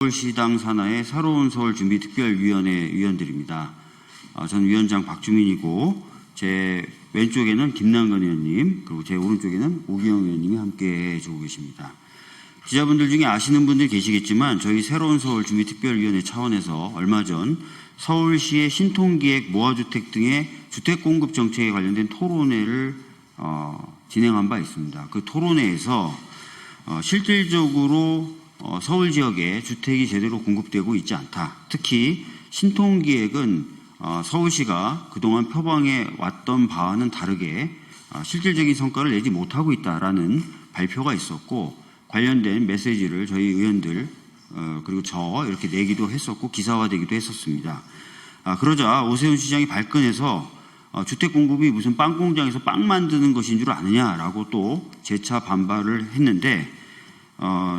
서울시당 산하의 새로운 서울 준비특별위원회 위원들입니다. 전 위원장 박주민이고 제 왼쪽에는 김남근 의원님, 그리고 제 오른쪽에는 오기영 의원님이 함께 해주고 계십니다. 기자분들 중에 아시는 분들 계시겠지만 저희 새로운 서울 준비특별위원회 차원에서 얼마 전 서울시의 신통기획 모아주택 등의 주택공급 정책에 관련된 토론회를 진행한 바 있습니다. 그 토론회에서 실질적으로 서울 지역에 주택이 제대로 공급되고 있지 않다. 특히 신통기획은 서울시가 그동안 표방해 왔던 바와는 다르게 실질적인 성과를 내지 못하고 있다라는 발표가 있었고, 관련된 메시지를 저희 의원들 그리고 저 이렇게 내기도 했었고 기사화되기도 했었습니다. 그러자 오세훈 시장이 발끈해서 주택 공급이 무슨 빵 공장에서 빵 만드는 것인 줄 아느냐라고 또 재차 반발을 했는데,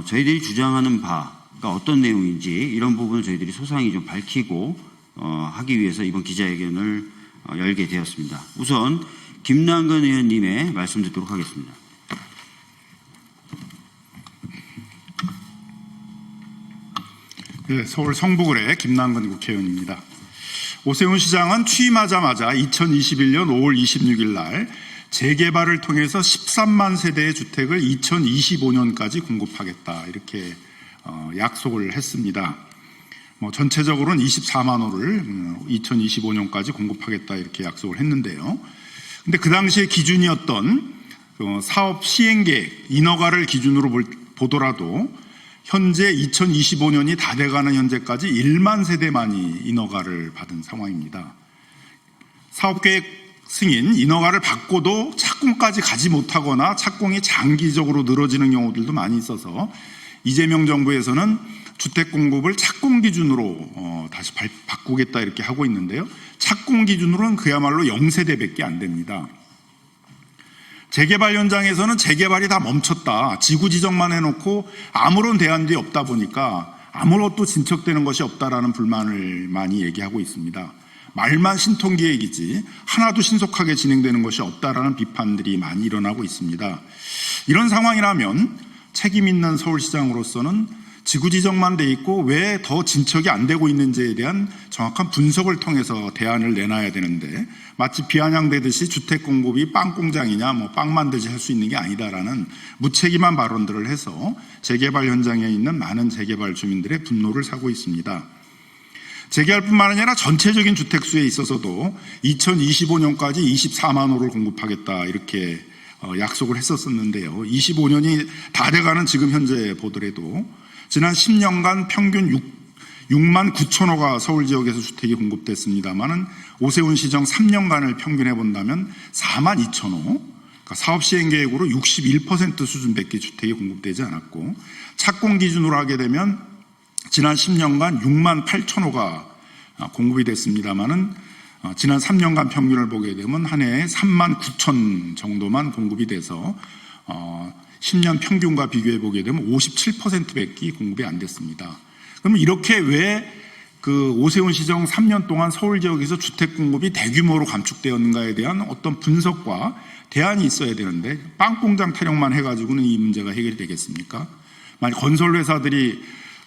저희들이 주장하는 바가 어떤 내용인지 이런 부분을 저희들이 소상히 좀 밝히고 하기 위해서 이번 기자회견을 열게 되었습니다. 우선 김남근 의원님의 말씀 듣도록 하겠습니다. 네, 서울 성북을의 김남근 국회의원입니다. 오세훈 시장은 취임하자마자 2021년 5월 26일 날 재개발을 통해서 13만 세대의 주택을 2025년까지 공급하겠다 이렇게 약속을 했습니다. 전체적으로는 24만 호를 2025년까지 공급하겠다 이렇게 약속을 했는데요. 근데 그 당시에 기준이었던 사업 시행계획 인허가를 기준으로 보더라도 현재 2025년이 다 돼가는 현재까지 1만 세대만이 인허가를 받은 상황입니다. 사업계획 승인, 인허가를 받고도 착공까지 가지 못하거나 착공이 장기적으로 늘어지는 경우들도 많이 있어서 이재명 정부에서는 주택 공급을 착공 기준으로 다시 바꾸겠다 이렇게 하고 있는데요. 착공 기준으로는 그야말로 0세대밖에 안 됩니다. 재개발 현장에서는 재개발이 다 멈췄다. 지구 지정만 해놓고 아무런 대안도 없다 보니까 아무것도 진척되는 것이 없다라는 불만을 많이 얘기하고 있습니다. 말만 신통기획이지 하나도 신속하게 진행되는 것이 없다라는 비판들이 많이 일어나고 있습니다. 이런 상황이라면 책임 있는 서울시장으로서는 지구 지정만 돼 있고 왜 더 진척이 안 되고 있는지에 대한 정확한 분석을 통해서 대안을 내놔야 되는데, 마치 비아냥대듯이 주택 공급이 빵 공장이냐 빵 만들지 할 수 있는 게 아니다라는 무책임한 발언들을 해서 재개발 현장에 있는 많은 재개발 주민들의 분노를 사고 있습니다. 재개발뿐만 아니라 전체적인 주택수에 있어서도 2025년까지 24만 호를 공급하겠다 이렇게 약속을 했었는데요. 25년이 다 돼가는 지금 현재 보더라도 지난 10년간 평균 6만 9천 호가 서울 지역에서 주택이 공급됐습니다만은 오세훈 시정 3년간을 평균해 본다면 4만 2천 호, 그러니까 사업 시행 계획으로 61% 수준밖에 주택이 공급되지 않았고, 착공 기준으로 하게 되면 지난 10년간 6만 8천 호가 공급이 됐습니다만은 지난 3년간 평균을 보게 되면 한 해에 3만 9천 정도만 공급이 돼서 10년 평균과 비교해 보게 되면 57%밖에 공급이 안 됐습니다. 그러면 이렇게 왜 그 오세훈 시정 3년 동안 서울 지역에서 주택 공급이 대규모로 감축되었는가에 대한 어떤 분석과 대안이 있어야 되는데, 빵 공장 타령만 해가지고는 이 문제가 해결이 되겠습니까? 만약 건설 회사들이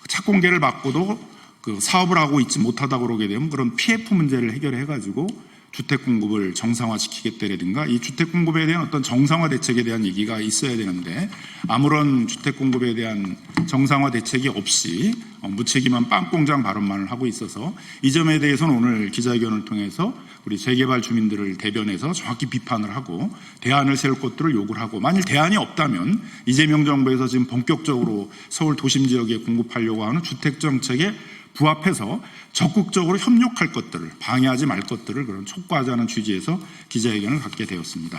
착공계를 받고도 그 사업을 하고 있지 못하다 그러게 되면 그런 PF 문제를 해결해가지고 주택 공급을 정상화시키겠다라든가 이 주택 공급에 대한 어떤 정상화 대책에 대한 얘기가 있어야 되는데, 아무런 주택 공급에 대한 정상화 대책이 없이 무책임한 빵 공장 발언만을 하고 있어서 이 점에 대해서는 오늘 기자회견을 통해서 우리 재개발 주민들을 대변해서 정확히 비판을 하고 대안을 세울 것들을 요구를 하고, 만일 대안이 없다면 이재명 정부에서 지금 본격적으로 서울 도심 지역에 공급하려고 하는 주택 정책에 부합해서 적극적으로 협력할 것들을, 방해하지 말 것들을 그런 촉구하자는 취지에서 기자회견을 갖게 되었습니다.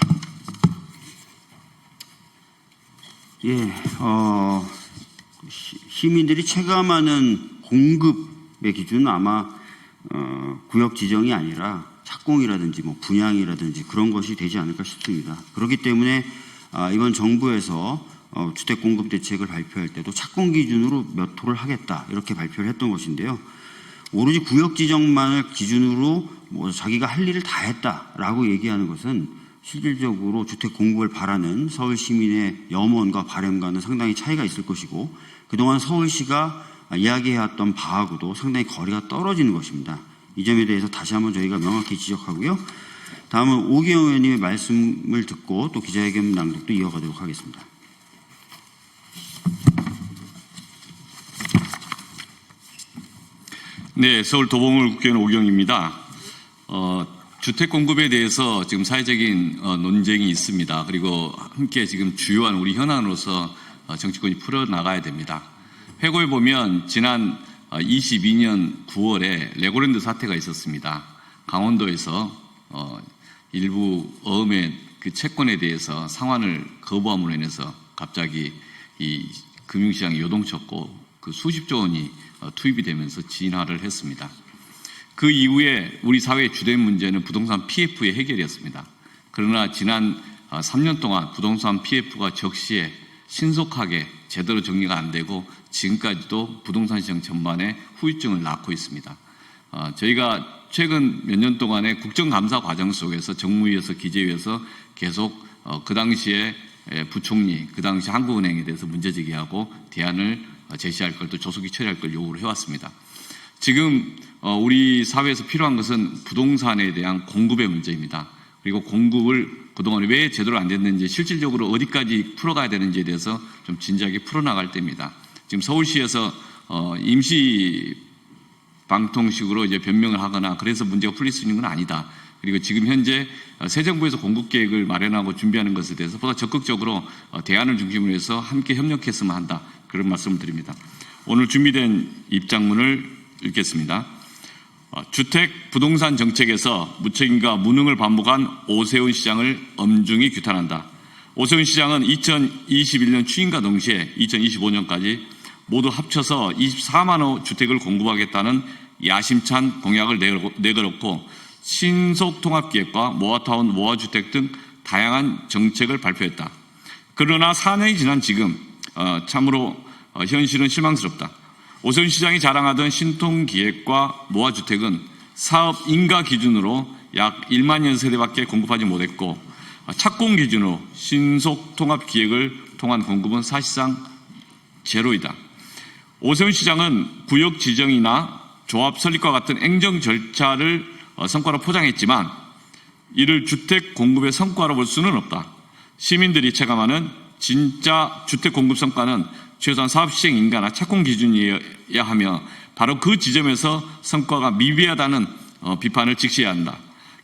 예, 시민들이 체감하는 공급의 기준은 아마 구역 지정이 아니라 착공이라든지 분양이라든지 그런 것이 되지 않을까 싶습니다. 그렇기 때문에 이번 정부에서 주택 공급 대책을 발표할 때도 착공 기준으로 몇 호를 하겠다 이렇게 발표를 했던 것인데요. 오로지 구역 지정만을 기준으로 자기가 할 일을 다 했다라고 얘기하는 것은 실질적으로 주택 공급을 바라는 서울 시민의 염원과 바람과는 상당히 차이가 있을 것이고, 그동안 서울시가 이야기해왔던 바하고도 상당히 거리가 떨어지는 것입니다. 이 점에 대해서 다시 한번 저희가 명확히 지적하고요. 다음은 오기영 의원님의 말씀을 듣고 또 기자회견 낭독도 이어가도록 하겠습니다. 네, 서울 도봉을 국회의원 오기영입니다. 주택 공급에 대해서 지금 사회적인 논쟁이 있습니다. 그리고 함께 지금 주요한 우리 현안으로서 정치권이 풀어나가야 됩니다. 회고에 보면 지난 22년 9월에 레고랜드 사태가 있었습니다. 강원도에서 일부 어음의 그 채권에 대해서 상환을 거부함으로 인해서 갑자기 이 금융시장이 요동쳤고 그 수십조 원이 투입이 되면서 진화를 했습니다. 그 이후에 우리 사회의 주된 문제는 부동산 PF의 해결이었습니다. 그러나 지난 3년 동안 부동산 PF가 적시에 신속하게 제대로 정리가 안 되고 지금까지도 부동산 시장 전반에 후유증을 낳고 있습니다. 저희가 최근 몇 년 동안의 국정감사 과정 속에서 정무위에서 기재위에서 계속 그 당시에 부총리, 그 당시 한국은행에 대해서 문제제기하고 대안을 제시할 걸 또 조속히 처리할 걸 요구를 해왔습니다. 지금 우리 사회에서 필요한 것은 부동산에 대한 공급의 문제입니다. 그리고 공급을 그동안 왜 제대로 안 됐는지 실질적으로 어디까지 풀어가야 되는지에 대해서 좀 진지하게 풀어나갈 때입니다. 지금 서울시에서 임시 방통식으로 이제 변명을 하거나 그래서 문제가 풀릴 수 있는 건 아니다. 그리고 지금 현재 새 정부에서 공급 계획을 마련하고 준비하는 것에 대해서 보다 적극적으로 대안을 중심으로 해서 함께 협력했으면 한다. 그런 말씀을 드립니다. 오늘 준비된 입장문을 읽겠습니다. 주택 부동산 정책에서 무책임과 무능을 반복한 오세훈 시장을 엄중히 규탄한다. 오세훈 시장은 2021년 취임과 동시에 2025년까지 모두 합쳐서 24만 호 주택을 공급하겠다는 야심찬 공약을 내걸었고 신속 통합기획과 모아타운, 모아주택 등 다양한 정책을 발표했다. 그러나 4년이 지난 지금 참으로 현실은 실망스럽다. 오세훈 시장이 자랑하던 신통기획과 모아주택은 사업 인가 기준으로 약 1만 년 세대밖에 공급하지 못했고 착공 기준으로 신속 통합기획을 통한 공급은 사실상 제로이다. 오세훈 시장은 구역 지정이나 조합 설립과 같은 행정 절차를 성과로 포장했지만 이를 주택 공급의 성과로 볼 수는 없다. 시민들이 체감하는 진짜 주택 공급 성과는 최소한 사업 시행 인가나 착공 기준이어야 하며 바로 그 지점에서 성과가 미비하다는 비판을 직시해야 한다.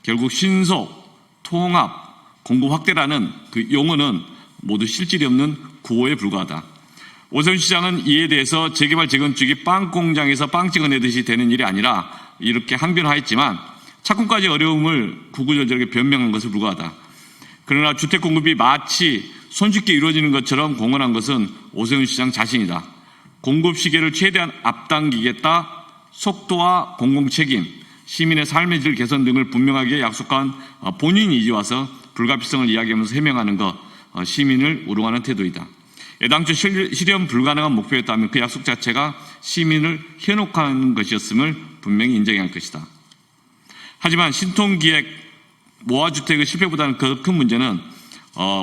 결국 신속, 통합, 공급 확대라는 그 용어는 모두 실질이 없는 구호에 불과하다. 오세훈 시장은 이에 대해서 재개발 재건축이 빵 공장에서 빵 찍어내듯이 되는 일이 아니라 이렇게 항변하였지만 착공까지 어려움을 구구절절하게 변명한 것에 불과하다. 그러나 주택 공급이 마치 손쉽게 이루어지는 것처럼 공언한 것은 오세훈 시장 자신이다. 공급 시계를 최대한 앞당기겠다. 속도와 공공책임, 시민의 삶의 질 개선 등을 분명하게 약속한 본인이 이제 와서 불가피성을 이야기하면서 해명하는 것, 시민을 우롱하는 태도이다. 애당초 실현 불가능한 목표였다면 그 약속 자체가 시민을 현혹하는 것이었음을 분명히 인정해야 할 것이다. 하지만 신통기획 모아주택의 실패보다는 더 큰 문제는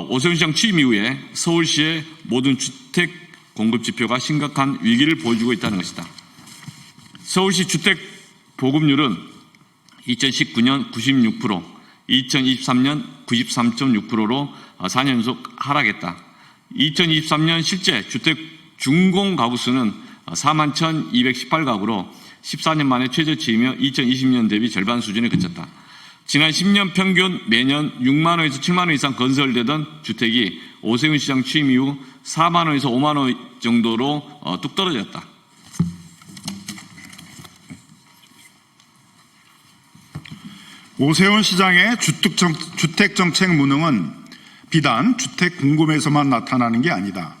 오세훈 시장 취임 이후에 서울시의 모든 주택 공급 지표가 심각한 위기를 보여주고 있다는 것이다. 서울시 주택 보급률은 2019년 96%, 2023년 93.6%로 4년 연속 하락했다. 2023년 실제 주택 준공 가구 수는 41,218가구로 14년 만에 최저치이며 2020년 대비 절반 수준에 그쳤다. 지난 10년 평균 매년 6만 호에서 7만 호 이상 건설되던 주택이 오세훈 시장 취임 이후 4만 호에서 5만 호 정도로 뚝 떨어졌다. 오세훈 시장의 주택정책 무능은 비단 주택 공급에서만 나타나는 게 아니다.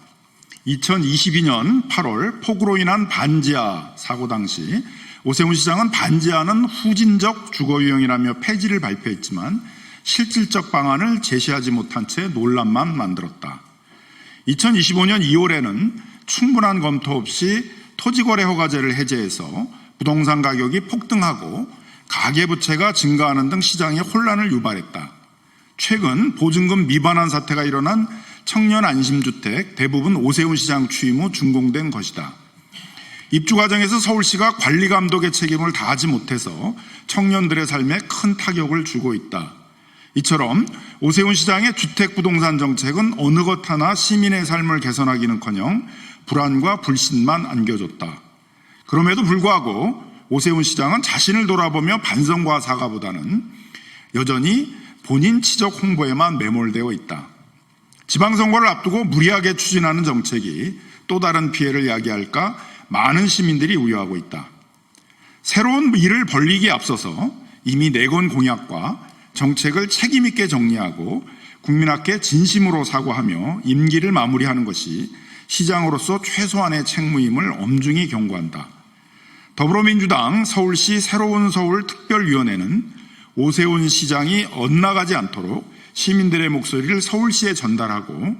2022년 8월 폭우로 인한 반지하 사고 당시 오세훈 시장은 반지하는 후진적 주거유형이라며 폐지를 발표했지만 실질적 방안을 제시하지 못한 채 논란만 만들었다. 2025년 2월에는 충분한 검토 없이 토지거래 허가제를 해제해서 부동산 가격이 폭등하고 가계부채가 증가하는 등 시장에 혼란을 유발했다. 최근 보증금 미반환 사태가 일어난 청년 안심주택 대부분 오세훈 시장 취임 후 준공된 것이다. 입주 과정에서 서울시가 관리 감독의 책임을 다하지 못해서 청년들의 삶에 큰 타격을 주고 있다. 이처럼 오세훈 시장의 주택 부동산 정책은 어느 것 하나 시민의 삶을 개선하기는커녕 불안과 불신만 안겨줬다. 그럼에도 불구하고 오세훈 시장은 자신을 돌아보며 반성과 사과보다는 여전히 본인 치적 홍보에만 매몰되어 있다. 지방선거를 앞두고 무리하게 추진하는 정책이 또 다른 피해를 야기할까 많은 시민들이 우려하고 있다. 새로운 일을 벌리기에 앞서서 이미 내건 공약과 정책을 책임있게 정리하고 국민 앞에 진심으로 사과하며 임기를 마무리하는 것이 시장으로서 최소한의 책무임을 엄중히 경고한다. 더불어민주당 서울시 새로운 서울 특별위원회는 오세훈 시장이 엇나가지 않도록 시민들의 목소리를 서울시에 전달하고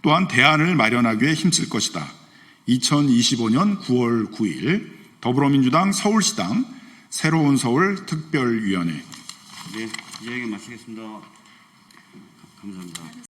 또한 대안을 마련하기 위해 힘쓸 것이다. 2025년 9월 9일 더불어민주당 서울시당 새로운 서울 특별위원회. 네, 이야기 마치겠습니다. 감사합니다.